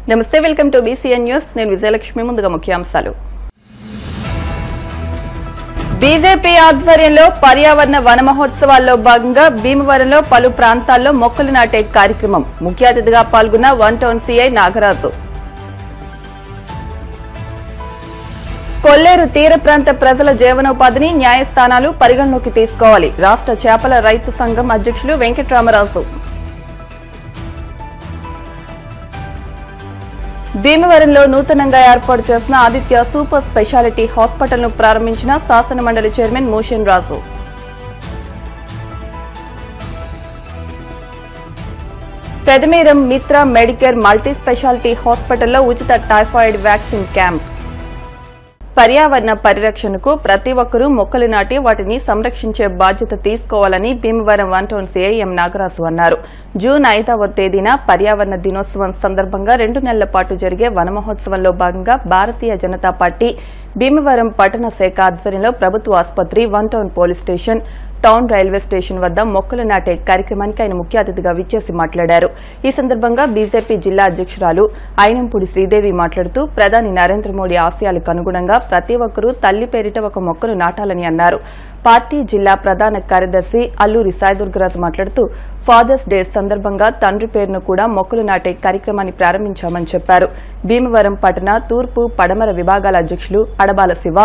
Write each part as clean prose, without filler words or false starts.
నమస్తే, welcome to BCN news. నేను విజయలక్ష్మి. ముందుగా ముఖ్యాంశాలు. బీజేపీ ఆధ్వర్యంలో పర్యావరణ వన మహోత్సవాల్లో భాగంగా భీమవరంలో పలు ప్రాంతాల్లో మొక్కలు నాటే కార్యక్రమం. ముఖ్య అతిథిగా పాల్గొన్న వన్ టౌన్ సీఐ నాగరాజు. కొల్లేరు తీర ప్రాంత ప్రజల జీవనోపాధిని న్యాయస్థానాలు పరిగణలోకి తీసుకోవాలి. రాష్ట్ర చేపల రైతు సంఘం అధ్యక్షులు వెంకటరామరాజు. భీమవరంలో నూతనంగా ఏర్పాటు చేసిన ఆదిత్య సూపర్ స్పెషాలిటీ హాస్పిటల్ ను ప్రారంభించిన శాసన మండలి చైర్మన్ మోషన్ రాజు. పెదమీరం మిత్ర మెడికేర్ మల్టీ స్పెషాలిటీ హాస్పిటల్లో ఉచిత టైఫాయిడ్ వ్యాక్సిన్ క్యాంప్. పర్యావరణ పరిరక్షణకు ప్రతి ఒక్కరూ మొక్కలు నాటి వాటిని సంరక్షించే బాధ్యత తీసుకోవాలని భీమవరం వన్ టౌన్ సీఐ ఎం నాగరాజు అన్నారు. జూన్ 5వ తేదీన పర్యావరణ దినోత్సవం సందర్భంగా 2 నెలల పాటు జరిగే వన మహోత్సవంలో భాగంగా భారతీయ జనతా పార్టీ భీమవరం పట్టణ శాఖ ఆధ్వర్యంలో ప్రభుత్వ ఆసుపత్రి, one town police station, town railway station వద్ద మొక్కలు నాటే కార్యక్రమానికి ఆయన ముఖ్య అతిథిగా విచ్చేసి మాట్లాడారు. ఈ సందర్భంగా బీజేపీ జిల్లా అధ్యక్షురాలు అయినంపూడి శ్రీదేవి మాట్లాడుతూ ప్రధాని నరేంద్ర మోడీ ఆశయాలకు అనుగుణంగా ప్రతి ఒక్కరూ తల్లి పేరిట ఒక మొక్కను నాటాలని అన్నారు. పార్టీ జిల్లా ప్రధాన కార్యదర్శి అల్లూరి సాయిదుర్గరాజు మాట్లాడుతూ ఫాదర్స్ డే సందర్భంగా తండ్రి పేరును కూడా మొక్కలు నాటే కార్యక్రమాన్ని ప్రారంభించామని చెప్పారు. భీమవరం పట్టణ తూర్పు, పడమర విభాగాల అధ్యక్షులు అడబాల శివ,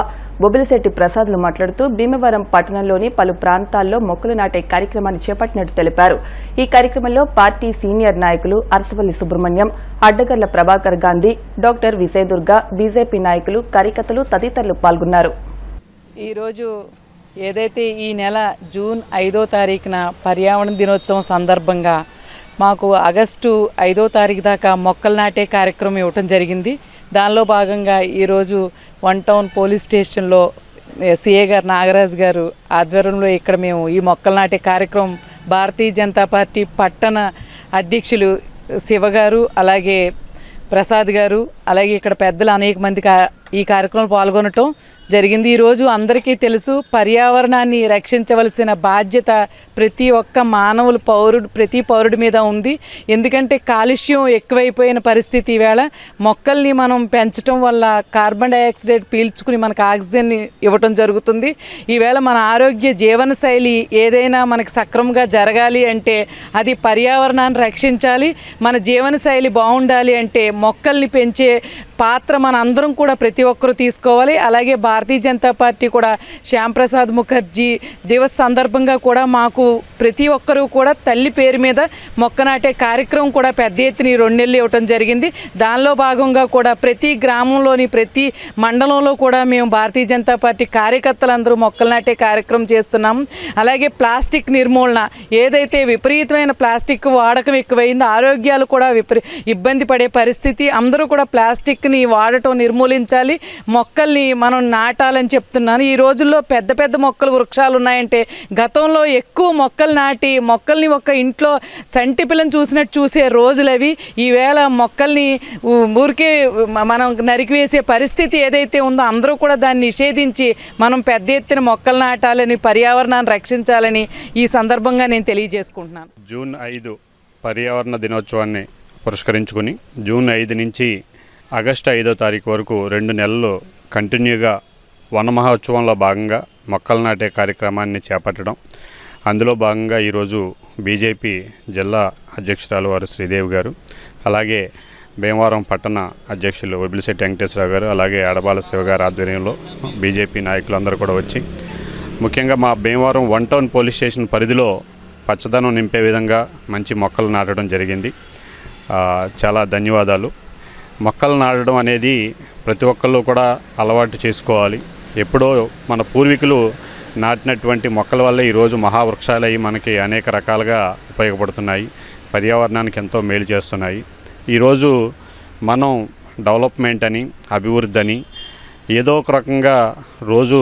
బొబ్బిలిశెట్టి ప్రసాద్లు మాట్లాడుతూ భీమవరం పట్టణంలోని పలు ప్రాంతాల్లో మొక్కలు నాటే కార్యక్రమాన్ని చేపట్టినట్టు తెలిపారు. ఈ కార్యక్రమంలో పార్టీ సీనియర్ నాయకులు అరసవల్లి సుబ్రహ్మణ్యం, అడ్డగర్ల ప్రభాకర్ గాంధీ, డాక్టర్ విజయదుర్గ, బీజేపీ నాయకులు, కార్యకర్తలు తదితరులు పాల్గొన్నారు. ఈరోజు ఏదైతే ఈ నెల జూన్ 5వ తారీఖున పర్యావరణ దినోత్సవం సందర్భంగా మాకు ఆగస్టు 5వ తారీఖు దాకా మొక్కలు నాటే కార్యక్రమం ఇవ్వటం జరిగింది. దానిలో భాగంగా ఈరోజు వన్ టౌన్ పోలీస్ స్టేషన్లో సిఏ గారు నాగరాజు గారు ఆధ్వర్యంలో ఇక్కడ మేము ఈ మొక్కలు నాటే కార్యక్రమం భారతీయ జనతా పార్టీ పట్టణ అధ్యక్షులు శివ గారు, అలాగే ప్రసాద్ గారు, అలాగే ఇక్కడ పెద్దలు అనేక మంది ఈ కార్యక్రమంలో పాల్గొనటం జరిగింది. ఈరోజు అందరికీ తెలుసు, పర్యావరణాన్ని రక్షించవలసిన బాధ్యత ప్రతి ఒక్క ప్రతి పౌరుడి మీద ఉంది. ఎందుకంటే కాలుష్యం ఎక్కువైపోయిన పరిస్థితి. ఈవేళ మొక్కల్ని మనం పెంచడం వల్ల కార్బన్ డైఆక్సైడ్ పీల్చుకుని మనకు ఆక్సిజన్ ఇవ్వటం జరుగుతుంది. ఈవేళ మన ఆరోగ్య జీవనశైలి ఏదైనా మనకి సక్రమంగా జరగాలి అంటే అది పర్యావరణాన్ని రక్షించాలి. మన జీవనశైలి బాగుండాలి అంటే మొక్కల్ని పెంచే పాత్ర మన అందరం కూడా ప్రతి ఒక్కరూ తీసుకోవాలి. అలాగే భారతీయ జనతా పార్టీ కూడా శ్యాంప్రసాద్ ముఖర్జీ దివస్ సందర్భంగా కూడా మాకు ప్రతి ఒక్కరూ కూడా తల్లి పేరు మీద మొక్క నాటే కార్యక్రమం కూడా పెద్ద ఎత్తున 2 నెలలు ఇవ్వటం జరిగింది. దానిలో భాగంగా కూడా ప్రతి గ్రామంలోని ప్రతి మండలంలో కూడా మేము భారతీయ జనతా పార్టీ కార్యకర్తలందరూ మొక్కలు నాటే కార్యక్రమం చేస్తున్నాము. అలాగే ప్లాస్టిక్ నిర్మూలన, ఏదైతే విపరీతమైన ప్లాస్టిక్ వాడకం ఎక్కువైందో ఆరోగ్యాలు కూడా ఇబ్బంది పడే పరిస్థితి. అందరూ కూడా ప్లాస్టిక్ని వాడటం నిర్మూలించాలి, మొక్కల్ని మనం నాటాలని చెప్తున్నాను. ఈ రోజుల్లో పెద్ద పెద్ద మొక్కలు, వృక్షాలు ఉన్నాయంటే గతంలో ఎక్కువ మొక్కలు నాటి మొక్కల్ని ఒక ఇంట్లో సంటి పిల్లని చూసినట్టు చూసే రోజులు అవి. ఈవేళ మొక్కల్ని ఊరికే మనం నరికివేసే పరిస్థితి ఏదైతే ఉందో అందరూ కూడా దాన్ని నిషేధించి మనం పెద్ద ఎత్తున మొక్కలు నాటాలని, పర్యావరణాన్ని రక్షించాలని ఈ సందర్భంగా నేను తెలియజేసుకుంటున్నాను. జూన్ 5 పర్యావరణ దినోత్సవాన్ని పురస్కరించుకుని జూన్ 5 నుంచి ఆగస్టు 5వ తారీఖు వరకు 2 నెలలు కంటిన్యూగా వన మహోత్సవంలో భాగంగా మొక్కలు నాటే కార్యక్రమాన్ని చేపట్టడం. అందులో భాగంగా ఈరోజు బీజేపీ జిల్లా అధ్యక్షురాలు వారు శ్రీదేవి గారు, అలాగే భీమవరం పట్టణ అధ్యక్షులు బొబ్బిలిశెట్టి వెంకటేశ్వరరావు గారు, అలాగే అడబాల శివ గారి ఆధ్వర్యంలో బీజేపీ నాయకులందరూ కూడా వచ్చి ముఖ్యంగా మా Bhimavaram one town police station పరిధిలో పచ్చదనం నింపే విధంగా మంచి మొక్కలు నాటడం జరిగింది. చాలా ధన్యవాదాలు. మొక్కలు నాటడం అనేది ప్రతి ఒక్కళ్ళు కూడా అలవాటు చేసుకోవాలి. ఎప్పుడో మన పూర్వీకులు నాటినటువంటి మొక్కల వల్ల ఈరోజు మహావృక్షాలు అయ్యి మనకి అనేక రకాలుగా ఉపయోగపడుతున్నాయి, పర్యావరణానికి ఎంతో మేలు చేస్తున్నాయి. ఈరోజు మనం డెవలప్మెంట్ అని, అభివృద్ధి అని ఏదో ఒక రకంగా రోజు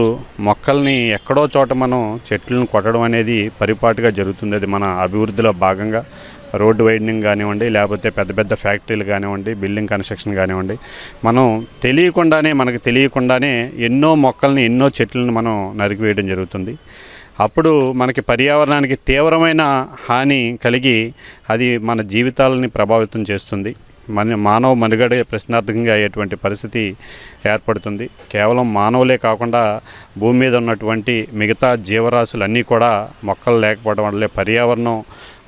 మొక్కల్ని ఎక్కడో చోట మనం చెట్లను కొట్టడం అనేది పరిపాటుగా జరుగుతుంది. అది మన అభివృద్ధిలో భాగంగా రోడ్డు వైడనింగ్ కానివ్వండి, లేకపోతే పెద్ద పెద్ద ఫ్యాక్టరీలు కానివ్వండి, బిల్డింగ్ కన్స్ట్రక్షన్ కానివ్వండి, మనం మనకు తెలియకుండానే ఎన్నో మొక్కల్ని, ఎన్నో చెట్లను మనం నరికివేయడం జరుగుతుంది. అప్పుడు మనకి పర్యావరణానికి తీవ్రమైన హాని కలిగి అది మన జీవితాలని ప్రభావితం చేస్తుంది. మానవ మనుగడే ప్రశ్నార్థకంగా అయ్యేటువంటి పరిస్థితి ఏర్పడుతుంది. కేవలం మానవులే కాకుండా భూమి మీద ఉన్నటువంటి మిగతా జీవరాశులన్నీ కూడా మొక్కలు లేకపోవడం వల్లే పర్యావరణం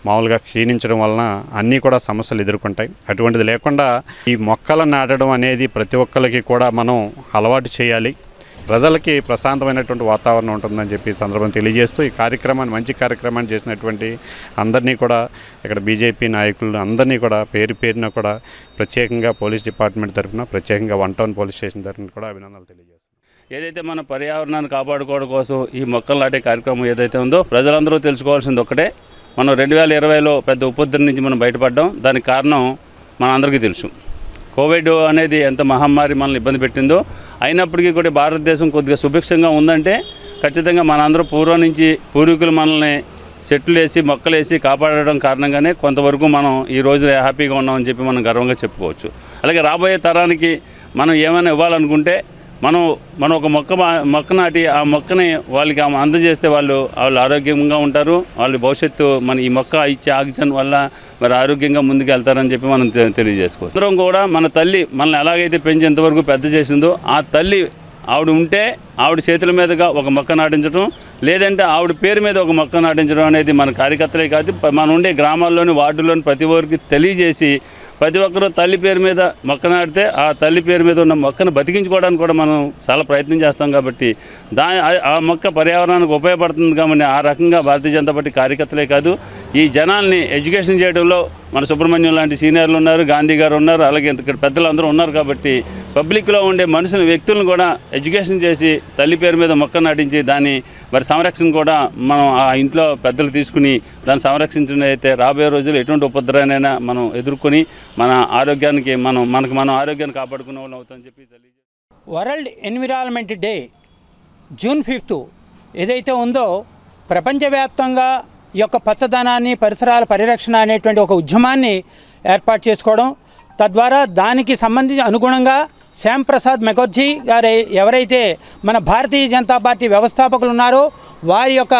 మామూలుగా క్షీణించడం వలన అన్నీ కూడా సమస్యలు ఎదుర్కొంటాయి. అటువంటిది లేకుండా ఈ మొక్కలు నాటడం అనేది ప్రతి ఒక్కరికి కూడా మనం అలవాటు చేయాలి. ప్రజలకి ప్రశాంతమైనటువంటి వాతావరణం ఉంటుందని చెప్పి సందర్భం తెలియజేస్తూ ఈ కార్యక్రమాన్ని మంచి కార్యక్రమాన్ని చేసినటువంటి అందరినీ కూడా ఇక్కడ బీజేపీ నాయకులు అందరినీ కూడా పేరున కూడా ప్రత్యేకంగా పోలీస్ డిపార్ట్మెంట్ తరఫున ప్రత్యేకంగా 1 టౌన్ పోలీస్ స్టేషన్ తరఫున కూడా అభినందనలు తెలియజేస్తున్నాం. ఏదైతే మన పర్యావరణాన్ని కాపాడుకోవడం కోసం ఈ మొక్కలు నాటే కార్యక్రమం ఏదైతే ఉందో ప్రజలందరూ తెలుసుకోవాల్సింది ఒకటే, మనం 2020లో పెద్ద ఉపద్రవం నుంచి మనం బయటపడ్డాం. దానికి కారణం మన అందరికీ తెలుసు. కోవిడ్ అనేది ఎంత మహమ్మారి మనల్ని ఇబ్బంది పెట్టిందో, అయినప్పటికీ కూడా భారతదేశం కొద్దిగా సుభిక్షంగా ఉందంటే ఖచ్చితంగా మనందరూ పూర్వీకులు మనల్ని చెట్లు వేసి మొక్కలు వేసి కాపాడడం కారణంగానే కొంతవరకు మనం ఈ రోజు హ్యాపీగా ఉన్నామని చెప్పి మనం గర్వంగా చెప్పుకోవచ్చు. అలాగే రాబోయే తరానికి మనం ఏమైనా ఇవ్వాలనుకుంటే మనం ఒక మొక్క నాటి ఆ మొక్కని వాళ్ళకి అందజేస్తే వాళ్ళు ఆరోగ్యంగా ఉంటారు. వాళ్ళు భవిష్యత్తు మన ఈ మొక్క ఇచ్చే ఆక్సిజన్ వల్ల మరి ఆరోగ్యంగా ముందుకు వెళ్తారని చెప్పి మనం తెలియజేసుకోవచ్చు. అందరం కూడా మన తల్లి మనల్ని ఎలాగైతే పెంచి ఎంతవరకు పెద్ద చేసిందో ఆ తల్లి ఆవిడ ఉంటే ఆవిడ చేతుల మీదుగా ఒక మొక్క నాటించడం, లేదంటే ఆవిడ పేరు మీద ఒక మొక్క నాటించడం అనేది మన కార్యకర్తలే కాదు, మనం ఉండే గ్రామాల్లోని వార్డుల్లోని ప్రతి ఒక్కరికి తెలియజేసి ప్రతి ఒక్కరూ తల్లి పేరు మీద మొక్క నాటితే ఆ తల్లి పేరు మీద ఉన్న మొక్కను బతికించుకోవడానికి కూడా మనం చాలా ప్రయత్నం చేస్తాం. కాబట్టి ఆ మొక్క పర్యావరణానికి ఉపయోగపడుతుంది. కాబట్టి ఆ రకంగా భారతీయ జనతా పార్టీ కార్యకర్తలే కాదు, ఈ జనాల్ని ఎడ్యుకేషన్ చేయడంలో మన సుబ్రహ్మణ్యం లాంటి సీనియర్లు ఉన్నారు, గాంధీ గారు ఉన్నారు, అలాగే ఇక్కడ పెద్దలు అందరూ ఉన్నారు. కాబట్టి పబ్లిక్లో ఉండే వ్యక్తులను కూడా ఎడ్యుకేషన్ చేసి తల్లి పేరు మీద మొక్క నాటించి దాని మరి సంరక్షణ కూడా మనం ఆ ఇంట్లో పెద్దలు తీసుకుని దాన్ని సంరక్షించినైతే రాబోయే రోజుల్లో ఎటువంటి ఉపద్రవాన్నైనా మనం ఎదుర్కొని మన ఆరోగ్యానికి మనం ఆరోగ్యాన్ని కాపాడుకునే వాళ్ళు అవుతామని చెప్పి తెలియజేస్తాం. వరల్డ్ ఎన్విరాన్మెంట్ డే జూన్ 5 ఏదైతే ఉందో ప్రపంచవ్యాప్తంగా ఈ యొక్క పచ్చదనాన్ని పరిసరాల పరిరక్షణ అనేటువంటి ఒక ఉద్యమాన్ని ఏర్పాటు చేసుకోవడం, తద్వారా దానికి సంబంధించి అనుగుణంగా శ్యామ్ ప్రసాద్ ముఖర్జీ గారు ఎవరైతే మన భారతీయ జనతా పార్టీ వ్యవస్థాపకులు ఉన్నారో వారి యొక్క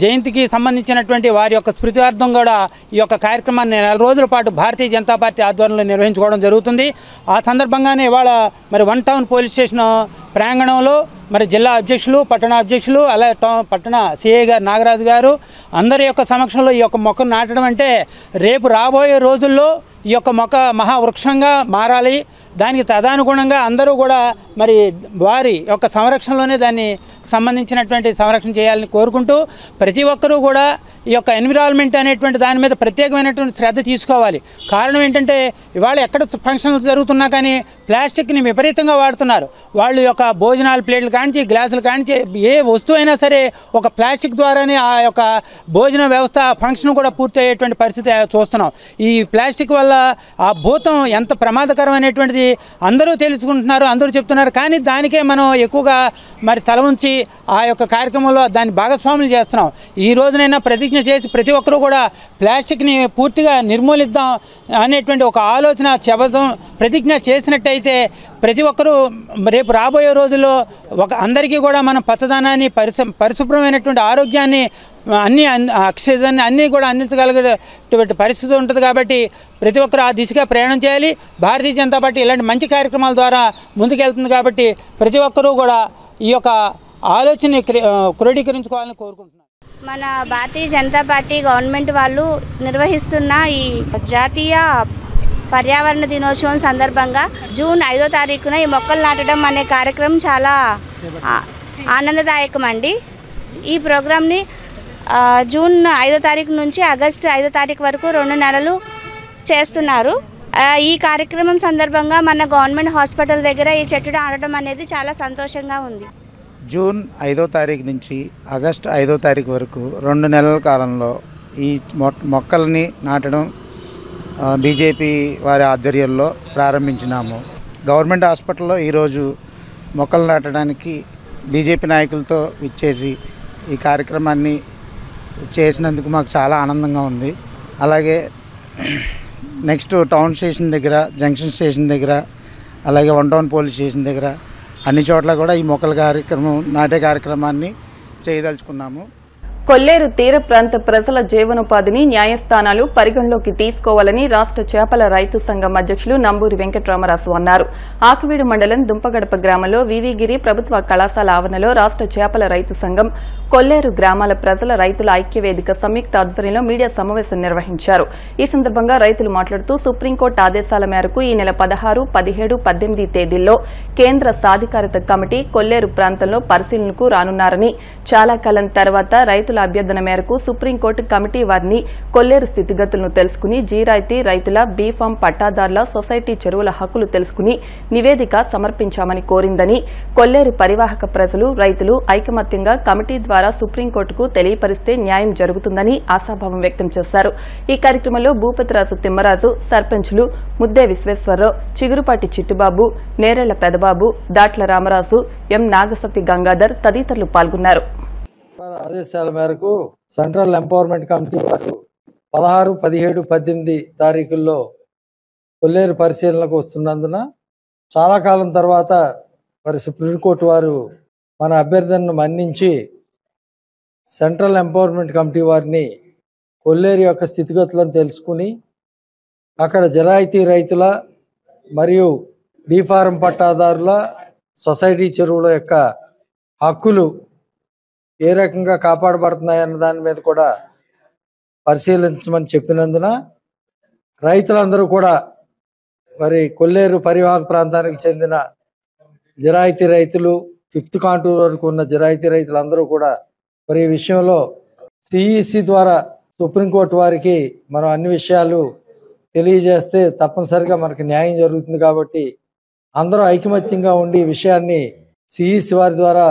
జయంతికి సంబంధించినటువంటి వారి యొక్క స్మృత్యార్థం కూడా ఈ యొక్క కార్యక్రమాన్ని 4 రోజుల పాటు భారతీయ జనతా పార్టీ ఆధ్వర్యంలో నిర్వహించుకోవడం జరుగుతుంది. ఆ సందర్భంగానే ఇవాళ మరి 1 టౌన్ పోలీస్ స్టేషన్ ప్రాంగణంలో మరి జిల్లా అధ్యక్షులు, పట్టణ అధ్యక్షులు, అలాగే పట్టణ సిఐ గారు నాగరాజు గారు అందరి యొక్క సమక్షంలో ఈ యొక్క మొక్కను నాటడం అంటే రేపు రాబోయే రోజుల్లో ఈ యొక్క మొక్క మహావృక్షంగా మారాలి. దానికి తదనుగుణంగా అందరూ కూడా మరి వారి యొక్క సంరక్షణలోనే దాన్ని సంబంధించినటువంటి సంరక్షణ చేయాలని కోరుకుంటూ ప్రతి ఒక్కరూ కూడా ఈ యొక్క ఎన్విరాన్మెంట్ అనేటువంటి దాని మీద ప్రత్యేకమైనటువంటి శ్రద్ధ తీసుకోవాలి. కారణం ఏంటంటే ఇవాళ ఎక్కడ ఫంక్షన్స్ జరుగుతున్నా కానీ ప్లాస్టిక్ని విపరీతంగా వాడుతున్నారు. వాళ్ళు యొక్క భోజనాల ప్లేట్లు కానించి గ్లాసులు కానించి ఏ వస్తువు అయినా సరే ఒక ప్లాస్టిక్ ద్వారానే ఆ యొక్క భోజన వ్యవస్థ ఫంక్షన్ కూడా పూర్తి అయ్యేటువంటి పరిస్థితి చూస్తున్నాం. ఈ ప్లాస్టిక్ వల్ల ఆ భూతం ఎంత ప్రమాదకరమైనటువంటిది అందరూ తెలుసుకుంటున్నారు, అందరూ చెప్తున్నారు. కానీ దానికే మనం ఎక్కువగా మరి తల ఉంచి ఆ యొక్క కార్యక్రమంలో దాన్ని భాగస్వాములు చేస్తున్నాం. ఈ రోజునైనా ప్రతిజ్ఞ చేసి ప్రతి ఒక్కరూ కూడా ప్లాస్టిక్ని పూర్తిగా నిర్మూలిద్దాం అనేటువంటి ఒక ఆలోచన చెబుదాం ప్రతిజ్ఞ చేసినట్టయితే ప్రతి ఒక్కరూ రేపు రాబోయే రోజుల్లో అందరికీ కూడా మనం పచ్చదనాన్ని పరిశుభ్రమైనటువంటి ఆరోగ్యాన్ని అన్ని ఆక్సిజన్ అన్నీ కూడా అందించగలిగేటువంటి పరిస్థితి ఉంటుంది. కాబట్టి ప్రతి ఒక్కరు ఆ దిశగా ప్రయాణం చేయాలి. భారతీయ జనతా పార్టీ ఇలాంటి మంచి కార్యక్రమాల ద్వారా ముందుకెళ్తుంది. కాబట్టి ప్రతి ఒక్కరూ కూడా ఈ యొక్క ఆలోచనని క్రోడీకరించుకోవాలని కోరుకుంటున్నాను. మన భారతీయ జనతా పార్టీ గవర్నమెంట్ వాళ్ళు నిర్వహిస్తున్న ఈ జాతీయ పర్యావరణ దినోత్సవం సందర్భంగా జూన్ 5వ తారీఖున ఈ మొక్కలు నాటడం అనే కార్యక్రమం చాలా ఆనందదాయకం అండి. ఈ ప్రోగ్రామ్ని జూన్ 5వ తారీఖు నుంచి ఆగస్టు 5వ తారీఖు వరకు 2 నెలలు చేస్తున్నారు. ఈ కార్యక్రమం సందర్భంగా మన గవర్నమెంట్ హాస్పిటల్ దగ్గర ఈ చెట్టు నాటడం అనేది చాలా సంతోషంగా ఉంది. జూన్ 5వ తారీఖు నుంచి ఆగస్టు 5వ తారీఖు వరకు 2 నెలల కాలంలో ఈ మొక్కల్ని నాటడం బీజేపీ వారి ఆధ్వర్యంలో ప్రారంభించినాము. గవర్నమెంట్ హాస్పిటల్లో ఈరోజు మొక్కలు నాటడానికి బీజేపీ నాయకులతో ఇచ్చేసి ఈ కార్యక్రమాన్ని చేసినందుకు మాకు చాలా ఆనందంగా ఉంది. అలాగే నెక్స్ట్ టౌన్ స్టేషన్ దగ్గర, జంక్షన్ స్టేషన్ దగ్గర, అలాగే 1 టౌన్ పోలీస్ స్టేషన్ దగ్గర అన్ని చోట్ల కూడా ఈ మొక్కల నాటే కార్యక్రమాన్ని చేయదలుచుకున్నాము. కొల్లేరు తీర ప్రాంత ప్రజల జీవనోపాధిని న్యాయస్థానాలు పరిగణలోకి తీసుకోవాలని రాష్ట్ర చేపల రైతు సంఘం అధ్యక్షులు నంబూరి వెంకటరామరాజు అన్నారు. ఆకివీడు మండలం దుంపగడప గ్రామంలో వివిగిరి ప్రభుత్వ కళాశాల ఆవరణలో రాష్ట్ర చేపల రైతు సంఘం కొల్లేరు గ్రామాల ప్రజల రైతుల ఐక్యవేదిక సంయుక్త ఆధ్వర్యంలో మీడియా సమావేశం నిర్వహించారు. ఈ సందర్భంగా రైతులు మాట్లాడుతూ సుప్రీంకోర్టు ఆదేశాల మేరకు ఈ నెల 16, 17, 18 తేదీల్లో కేంద్ర సాధికారత కమిటీ కొల్లేరు ప్రాంతంలో పరిశీలనకు రానున్నారని, చాలా కాలం తర్వాత రైతుల అభ్యర్థన మేరకు సుప్రీంకోర్టు కమిటీ వారిని కొల్లేరు స్థితిగతులను తెలుసుకుని జీరాయితీ రైతుల బీఫామ్ పట్టాదారుల సొసైటీ చెరువుల హక్కులు తెలుసుకుని నివేదిక సమర్పించామని కోరిందని, కొల్లేరు పరివాహక ప్రజలు రైతులు ఐకమత్యంగా కమిటీ ద్వారా సుప్రీంకోర్టుకు తెలియపరిస్తే న్యాయం జరుగుతుందని ఆశాభావం వ్యక్తం చేశారు. ఈ కార్యక్రమంలో భూపతిరాజు తిమ్మరాజు, సర్పంచులు ముద్దే విశ్వేశ్వరరావు, చిగురుపాటి చిట్టుబాబు, నేరేళ్ల పెదబాబు, దాట్ల రామరాజు, ఎం నాగసతి గంగాధర్ తదితరులు పాల్గొన్నారు. ఆదేశాల మేరకు సెంట్రల్ ఎంపవర్మెంట్ కమిటీ వారు 16, 17, 18 తారీఖుల్లో కొల్లేరు పరిశీలనకు వస్తున్నందున చాలా కాలం తర్వాత మరి సుప్రీంకోర్టు వారు మన అభ్యర్థనను మన్నించి సెంట్రల్ ఎంపవర్మెంట్ కమిటీ వారిని కొల్లేరు యొక్క స్థితిగతులను తెలుసుకుని అక్కడ జరాయితీ రైతుల మరియు డీఫారం పట్టాదారుల సొసైటీ చెరువుల యొక్క హక్కులు ఏ రకంగా కాపాడబడుతున్నాయన్న దాని మీద కూడా పరిశీలించమని చెప్పినందున రైతులందరూ కూడా మరి కొల్లేరు పరివాహక ప్రాంతానికి చెందిన జరాయితీ రైతులు 5th కాంటూర్ వరకు ఉన్న జరాయితీ రైతులందరూ కూడా మరి ఈ విషయంలో సిఈసి ద్వారా సుప్రీంకోర్టు వారికి మనం అన్ని విషయాలు తెలియజేస్తే తప్పనిసరిగా మనకు న్యాయం జరుగుతుంది. కాబట్టి అందరూ ఐకమత్యంగా ఉండి ఈ విషయాన్ని సిఈసి వారి ద్వారా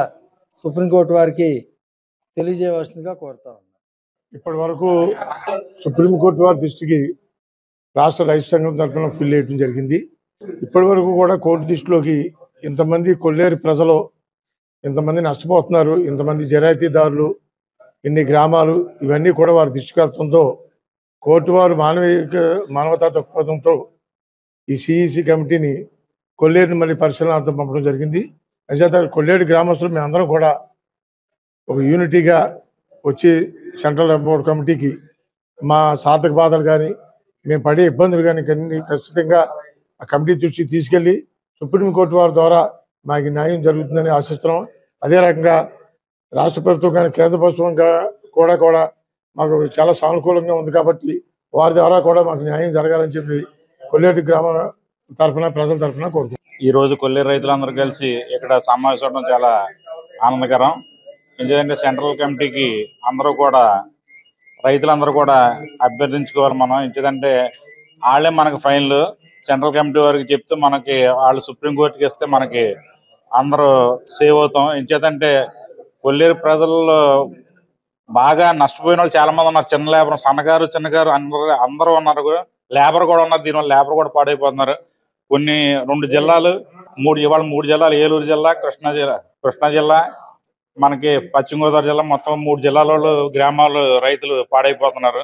సుప్రీంకోర్టు వారికి తెలియజేయవలసిందిగా కోరుతా ఉన్నాను. ఇప్పటి వరకు సుప్రీంకోర్టు వారి దృష్టికి రాష్ట్ర రైతు సంఘం తరఫున ఫిల్ చేయడం జరిగింది. ఇప్పటి వరకు కూడా కోర్టు దృష్టిలోకి ఇంతమంది కొల్లేరు ప్రజలు ఇంతమంది నష్టపోతున్నారు, ఇంతమంది జరాయితీదారులు, ఇన్ని గ్రామాలు, ఇవన్నీ కూడా వారి దృష్టికి వెళ్తుందో కోర్టు వారు మానవతా దృక్పథంతో ఈ సిఈసి కమిటీని కొల్లేరుని మళ్ళీ పరిశీలనార్థం పంపడం జరిగింది. అయితే కొల్లేరు గ్రామస్తులు మేమందరం కూడా ఒక యూనిటీగా వచ్చి సెంట్రల్ ఎంపవర్మెంట్ కమిటీకి మా సాధక బాధలు కానీ మేము పడే ఇబ్బందులు కానీ ఖచ్చితంగా ఆ కమిటీ దృష్టికి తీసుకెళ్ళి సుప్రీంకోర్టు వారి ద్వారా మాకు న్యాయం జరుగుతుందని ఆశిస్తున్నాం. అదే రకంగా రాష్ట్ర ప్రభుత్వం కానీ కేంద్ర ప్రభుత్వం కూడా మాకు చాలా సానుకూలంగా ఉంది కాబట్టి వారి ద్వారా కూడా మాకు న్యాయం జరగాలని చెప్పి కొల్లేరు గ్రామ తరఫున ప్రజల తరఫున కోరుకుంటున్నాం. ఈరోజు కొల్లేరు రైతులందరూ కలిసి ఇక్కడ సమావేశం అవడం చాలా ఆనందకరం. ఎందుకంటే సెంట్రల్ కమిటీకి అందరూ కూడా రైతులందరూ కూడా అభ్యర్థించుకోవాలి. మనం ఎందుకంటే వాళ్ళే మనకు ఫైనల్ సెంట్రల్ కమిటీ వారికి చెప్తూ మనకి వాళ్ళు సుప్రీంకోర్టుకి ఇస్తే మనకి అందరూ సేవ్ అవుతాం. ఎందుకంటే కొల్లేరు ప్రజల్లో బాగా నష్టపోయిన వాళ్ళు చాలా మంది ఉన్నారు. చిన్న లేబర్, సన్నగారు, చిన్నగారు అందరూ ఉన్నారు. లేబర్ కూడా ఉన్నారు. దీనివల్ల లేబర్ కూడా పాడైపోతున్నారు. కొన్ని 2 జిల్లాలు, 3 జిల్లాలు, ఏలూరు జిల్లా, కృష్ణా జిల్లా, మనకి పశ్చిమ గోదావరి జిల్లా, మొత్తం 3 జిల్లాలలో గ్రామాలు రైతులు పాడైపోతున్నారు.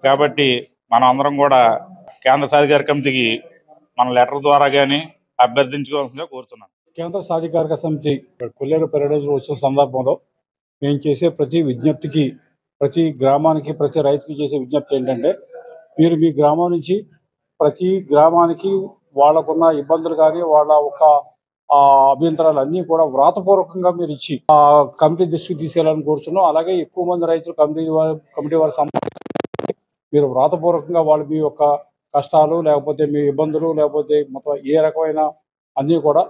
కాబట్టి మనం అందరం కూడా కేంద్ర సాధికార కమిటీకి మన లెటర్ ద్వారా కానీ అభ్యర్థించుకోవాల్సిందిగా కోరుతున్నాం. కేంద్ర సాధికారిక సమితి కొల్లేరు పర్యటన ఉత్సవ సందర్భంలో మేము చేసే ప్రతి విజ్ఞప్తికి, ప్రతి గ్రామానికి, ప్రతి రైతుకి చేసే విజ్ఞప్తి ఏంటంటే, మీరు మీ గ్రామం నుంచి ప్రతి గ్రామానికి వాళ్ళకున్న ఇబ్బందులు కానీ వాళ్ళ ఒక అభ్యంతరాలు అన్నీ కూడా వ్రాతపూర్వకంగా మీరు ఇచ్చి కమిటీ దృష్టికి తీసుకెళ్లాలని కోరుతున్నాం. అలాగే ఎక్కువ మంది రైతులు కమిటీ వారి సమావేశం మీరు వ్రాతపూర్వకంగా వాళ్ళు మీ యొక్క కష్టాలు, లేకపోతే మీ ఇబ్బందులు, లేకపోతే మొత్తం ఏ రకమైన అన్నీ కూడా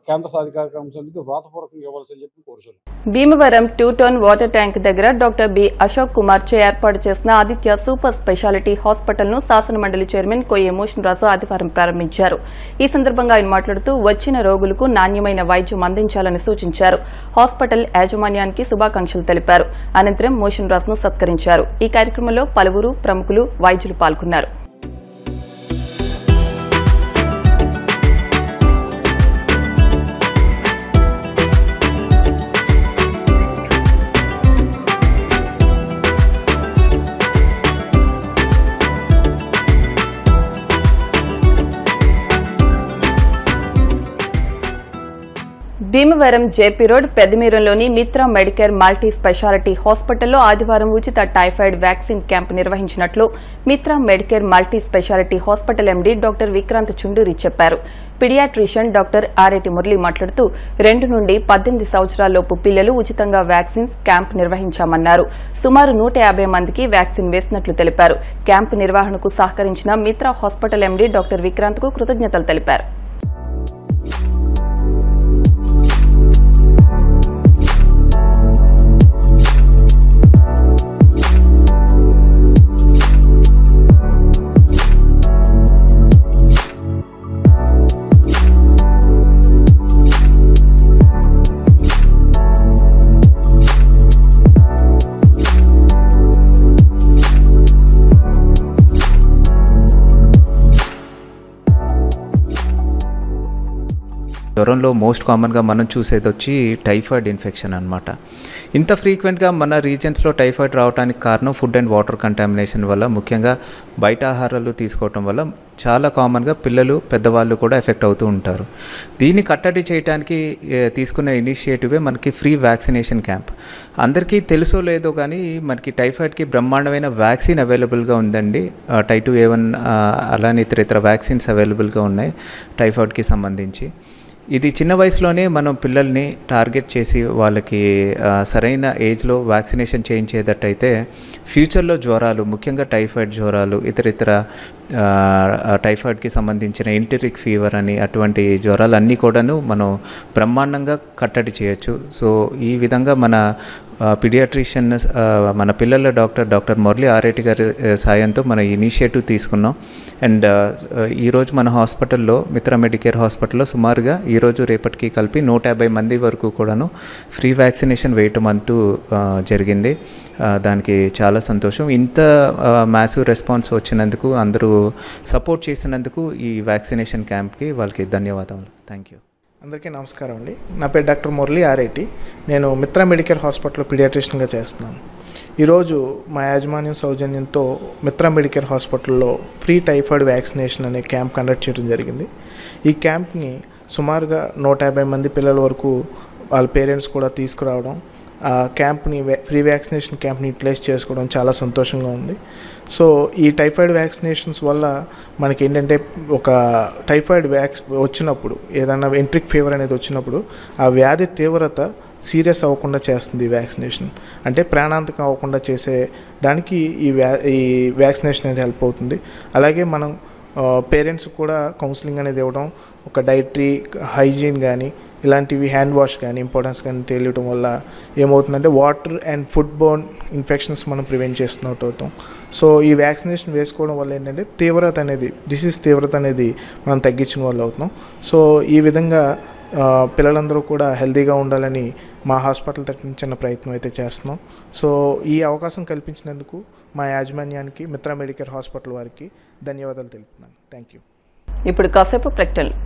కేంద్ర సాధికారిక అంశానికి వ్రాతపూర్వకంగా ఇవ్వాల్సి చెప్పి కోరుతున్నాం. భీమవరం 2-టన్ వాటర్ ట్యాంక్ దగ్గర డాక్టర్ బి అశోక్ కుమార్ చే ఏర్పాటు చేసిన ఆదిత్య సూపర్ స్పెషాలిటీ హాస్పిటల్ ను శాసనమండలి చైర్మన్ కొయ్య మోషన్ రాజు ఆదివారం ప్రారంభించారు. ఈ సందర్భంగా ఆయన మాట్లాడుతూ వచ్చిన రోగులకు నాణ్యమైన వైద్యం అందించాలని సూచించారు. హాస్పిటల్ యాజమాన్యానికి శుభాకాంక్షలు తెలిపారు. అనంతరం మోషన్ రాజును సత్కరించారు. ఈ కార్యక్రమంలో పలువురు ప్రముఖులు, వైద్యులు పాల్గొన్నారు. భీమవరం జేపీ రోడ్ పెదమీరంలోని మిత్ర మెడికేర్ మల్టీ స్పెషాలిటీ హాస్పిటల్లో ఆదివారం ఉచిత టైఫాయిడ్ వ్యాక్సిన్ క్యాంప్ నిర్వహించినట్లు Mitra Medicare multi speciality hospital MD doctor Vikrant Chunduri చెప్పారు. పీడియాట్రిషియన్ డాక్టర్ ఆరేటి మురళి మాట్లాడుతూ 2 నుండి 18 సంవత్సరాలలోపు పిల్లలు ఉచితంగా వ్యాక్సిన్స్ క్యాంప్ నిర్వహించామన్నారు. సుమారు 150 మందికి వ్యాక్సిన్ వేసినట్లు తెలిపారు. క్యాంప్ నిర్వహణకు సహకరించిన మిత్ర హాస్పిటల్ ఎండీ డాక్టర్ విక్రాంత్ కు కృతజ్ఞతలు తెలిపారు. జ్వరంలో మోస్ట్ కామన్గా మనం చూసేది వచ్చి టైఫాయిడ్ ఇన్ఫెక్షన్ అనమాట. ఇంత ఫ్రీక్వెంట్గా మన రీజన్స్లో టైఫాయిడ్ రావడానికి కారణం ఫుడ్ అండ్ వాటర్ కంటామినేషన్ వల్ల, ముఖ్యంగా బయట ఆహారాలు తీసుకోవటం వల్ల చాలా కామన్గా పిల్లలు పెద్దవాళ్ళు కూడా ఎఫెక్ట్ అవుతూ ఉంటారు. దీన్ని కట్టడి చేయడానికి తీసుకున్న ఇనిషియేటివే మనకి ఫ్రీ వ్యాక్సినేషన్ క్యాంప్. అందరికీ తెలుసో లేదో కానీ మనకి టైఫాయిడ్కి బ్రహ్మాండమైన వ్యాక్సిన్ అవైలబుల్గా ఉందండి. Type2A1 అలానే ఇతర వ్యాక్సిన్స్ అవైలబుల్గా ఉన్నాయి టైఫాయిడ్కి సంబంధించి. ఇది చిన్న వయసులోనే మనం పిల్లల్ని టార్గెట్ చేసి వాళ్ళకి సరైన ఏజ్లో వ్యాక్సినేషన్ చేయించేటట్టయితే ఫ్యూచర్లో జ్వరాలు, ముఖ్యంగా టైఫాయిడ్ జ్వరాలు, ఇతర టైఫాయిడ్కి సంబంధించిన ఎంటరిక్ ఫీవర్ అని అటువంటి జ్వరాలన్నీ కూడాను మనం బ్రహ్మాండంగా కట్టడి చేయొచ్చు. సో ఈ విధంగా మన పీడియాట్రిషియన్ మన పిల్లల డాక్టర్ మురళి ఆరేటి గారి సాయంతో మన ఇనిషియేటివ్ తీసుకున్నాం. అండ్ ఈరోజు మన హాస్పిటల్లో మిత్ర మెడికేర్ హాస్పిటల్లో సుమారుగా ఈరోజు రేపటికి కలిపి 150 మంది వరకు కూడాను ఫ్రీ వ్యాక్సినేషన్ వేయటం అంటూ జరిగింది. దానికి చాలా సంతోషం. ఇంత మ్యాసివ్ రెస్పాన్స్ వచ్చినందుకు, అందరూ సపోర్ట్ చేసినందుకు ఈ వ్యాక్సినేషన్ క్యాంప్కి వాళ్ళకి ధన్యవాదాలు. Thank you. అందరికీ నమస్కారం అండి. నా పేరు డాక్టర్ మురళి ఆరేటి. నేను మిత్ర మెడికేర్ హాస్పిటల్లో పీడియాట్రిషియన్గా చేస్తున్నాను. ఈరోజు మా యాజమాన్యం సౌజన్యంతో మిత్ర మెడికేర్ హాస్పిటల్లో ఫ్రీ టైఫాయిడ్ వ్యాక్సినేషన్ అనే క్యాంప్ కండక్ట్ చేయడం జరిగింది. ఈ క్యాంప్ని సుమారుగా 150 మంది పిల్లల వరకు వాళ్ళ పేరెంట్స్ కూడా తీసుకురావడం, ఆ క్యాంప్ని ఫ్రీ వ్యాక్సినేషన్ క్యాంప్ని యూటిలైజ్ చేసుకోవడం చాలా సంతోషంగా ఉంది. సో ఈ టైఫాయిడ్ వ్యాక్సినేషన్స్ వల్ల మనకి ఏంటంటే, ఒక టైఫాయిడ్ వచ్చినప్పుడు, ఏదైనా ఎంట్రిక్ ఫీవర్ అనేది వచ్చినప్పుడు ఆ వ్యాధి తీవ్రత సీరియస్ అవ్వకుండా చేస్తుంది ఈ వ్యాక్సినేషన్. అంటే ప్రాణాంతకం అవ్వకుండా చేసేదానికి ఈ వ్యాక్సినేషన్ అనేది హెల్ప్ అవుతుంది. అలాగే మనం పేరెంట్స్ కూడా కౌన్సిలింగ్ అనేది ఇవ్వడం, ఒక డైటరీ హైజీన్ కానీ ఇలాంటివి, హ్యాండ్ వాష్ కానీ ఇంపార్టెన్స్ కానీ తెలియటం వల్ల ఏమవుతుందంటే water and food Born infections మనం ప్రివెంట్ చేస్తున్నట్టు అవుతాం. సో ఈ వ్యాక్సినేషన్ వేసుకోవడం వల్ల ఏంటంటే డిసీజ్ తీవ్రత అనేది మనం తగ్గించిన వాళ్ళు అవుతున్నాం. సో ఈ విధంగా పిల్లలందరూ కూడా హెల్తీగా ఉండాలని మా హాస్పిటల్ తరఫున చిన్న ప్రయత్నం అయితే చేస్తున్నాం. సో ఈ అవకాశం కల్పించినందుకు మా యాజమాన్యానికి, మిత్ర మెడికేర్ హాస్పిటల్ వారికి ధన్యవాదాలు తెలుపుతున్నాను. Thank you. ఇప్పుడు కాసేపు ప్రకటనలు.